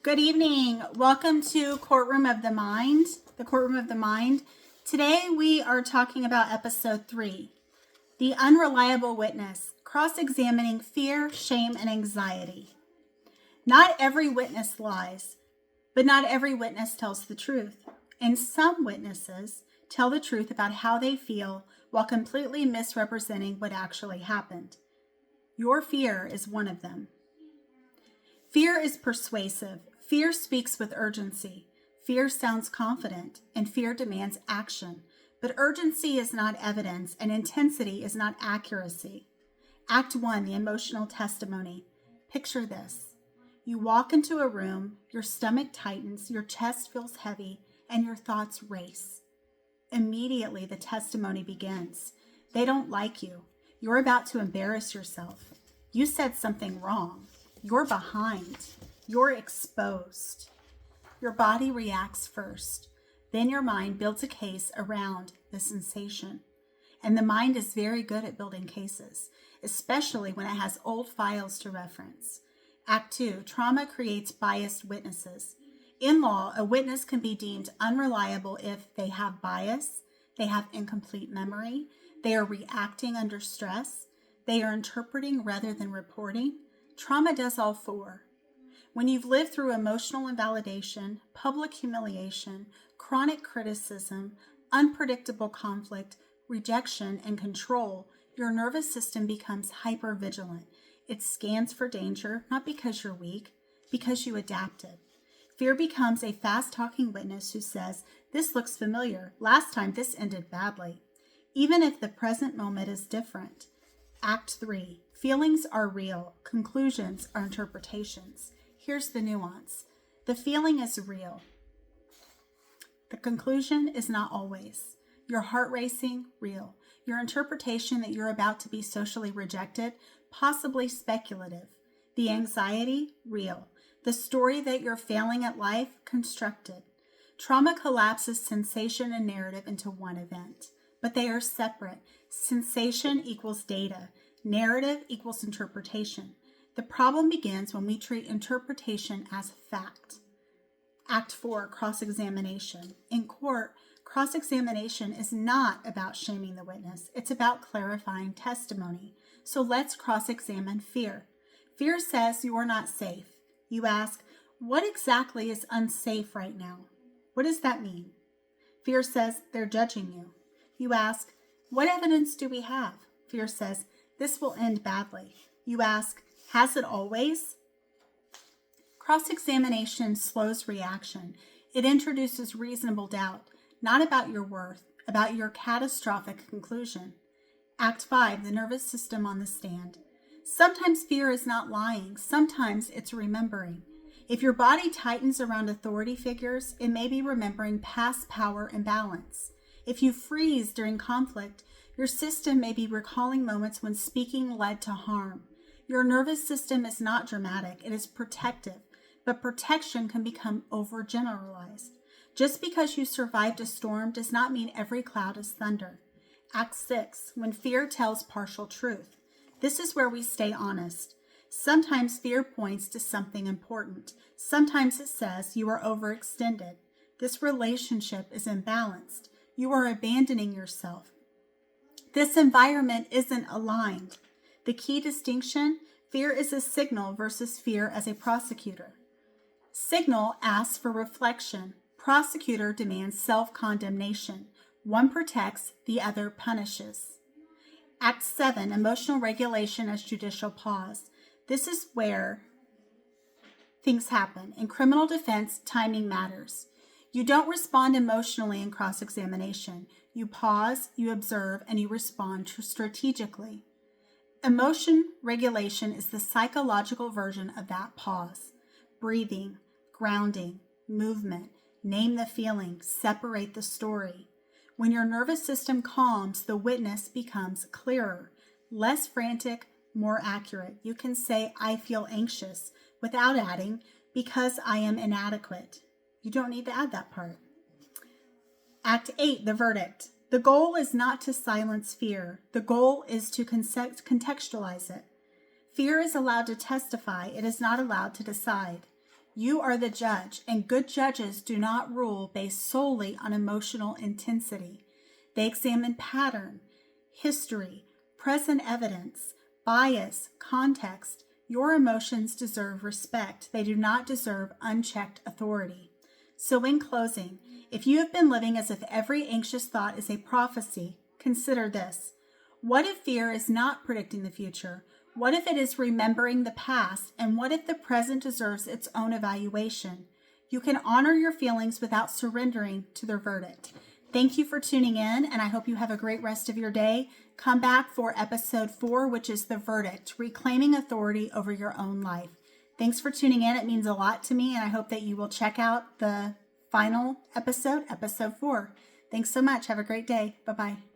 Good evening. Welcome to Courtroom of the Mind, the Courtroom of the Mind. Today we are talking about episode 3, the unreliable witness, cross-examining fear, shame, and anxiety. Not every witness lies, but not every witness tells the truth. And some witnesses tell the truth about how they feel while completely misrepresenting what actually happened. Your fear is one of them. Fear is persuasive. Fear speaks with urgency. Fear sounds confident, and fear demands action. But urgency is not evidence, and intensity is not accuracy. Act 1, the emotional testimony. Picture this. You walk into a room, your stomach tightens, your chest feels heavy, and your thoughts race. Immediately, the testimony begins. They don't like you. You're about to embarrass yourself. You said something wrong. You're behind. You're exposed. Your body reacts first. Then your mind builds a case around the sensation. And the mind is very good at building cases, especially when it has old files to reference. Act 2, trauma creates biased witnesses. In law, a witness can be deemed unreliable if they have bias, they have incomplete memory, they are reacting under stress, they are interpreting rather than reporting. Trauma does all four. When you've lived through emotional invalidation, public humiliation, chronic criticism, unpredictable conflict, rejection, and control, your nervous system becomes hypervigilant. It scans for danger, not because you're weak, because you adapted. Fear becomes a fast-talking witness who says, "This looks familiar. Last time this ended badly," even if the present moment is different. Act 3. Feelings are real. Conclusions are interpretations. Here's the nuance. The feeling is real. The conclusion is not always. Your heart racing, real. Your interpretation that you're about to be socially rejected, possibly speculative. The anxiety, real. The story that you're failing at life, constructed. Trauma collapses sensation and narrative into one event, but they are separate. Sensation equals data. Narrative equals interpretation. The problem begins when we treat interpretation as fact. Act 4, cross-examination. In court, cross-examination is not about shaming the witness. It's about clarifying testimony. So let's cross-examine fear. Fear says you are not safe. You ask, what exactly is unsafe right now? What does that mean? Fear says they're judging you. You ask, what evidence do we have? Fear says, this will end badly. You ask, has it always? Cross-examination slows reaction. It introduces reasonable doubt, not about your worth, about your catastrophic conclusion. Act 5, the nervous system on the stand. Sometimes fear is not lying. Sometimes it's remembering. If your body tightens around authority figures, it may be remembering past power imbalance. If you freeze during conflict, your system may be recalling moments when speaking led to harm. Your nervous system is not dramatic, it is protective, but protection can become overgeneralized. Just because you survived a storm does not mean every cloud is thunder. Act 6, when fear tells partial truth. This is where we stay honest. Sometimes fear points to something important. Sometimes it says you are overextended. This relationship is imbalanced. You are abandoning yourself. This environment isn't aligned. The key distinction, fear is a signal versus fear as a prosecutor. Signal asks for reflection. Prosecutor demands self-condemnation. One protects, the other punishes. Act 7, emotional regulation as judicial pause. This is where things happen. In criminal defense, timing matters. You don't respond emotionally in cross-examination. You pause, you observe, and you respond strategically. Emotion regulation is the psychological version of that pause. Breathing, grounding, movement, name the feeling, separate the story. When your nervous system calms, the witness becomes clearer, less frantic, more accurate. You can say, I feel anxious, without adding, because I am inadequate. You don't need to add that part. Act 8, the verdict. The goal is not to silence fear. The goal is to contextualize it. Fear is allowed to testify. It is not allowed to decide. You are the judge, and good judges do not rule based solely on emotional intensity. They examine pattern, history, present evidence, bias, context. Your emotions deserve respect. They do not deserve unchecked authority. So in closing, if you have been living as if every anxious thought is a prophecy, consider this. What if fear is not predicting the future? What if it is remembering the past? And what if the present deserves its own evaluation? You can honor your feelings without surrendering to their verdict. Thank you for tuning in, and I hope you have a great rest of your day. Come back for episode 4, which is the verdict, reclaiming authority over your own life. Thanks for tuning in. It means a lot to me, and I hope that you will check out the final episode, episode 4. Thanks so much. Have a great day. Bye-bye.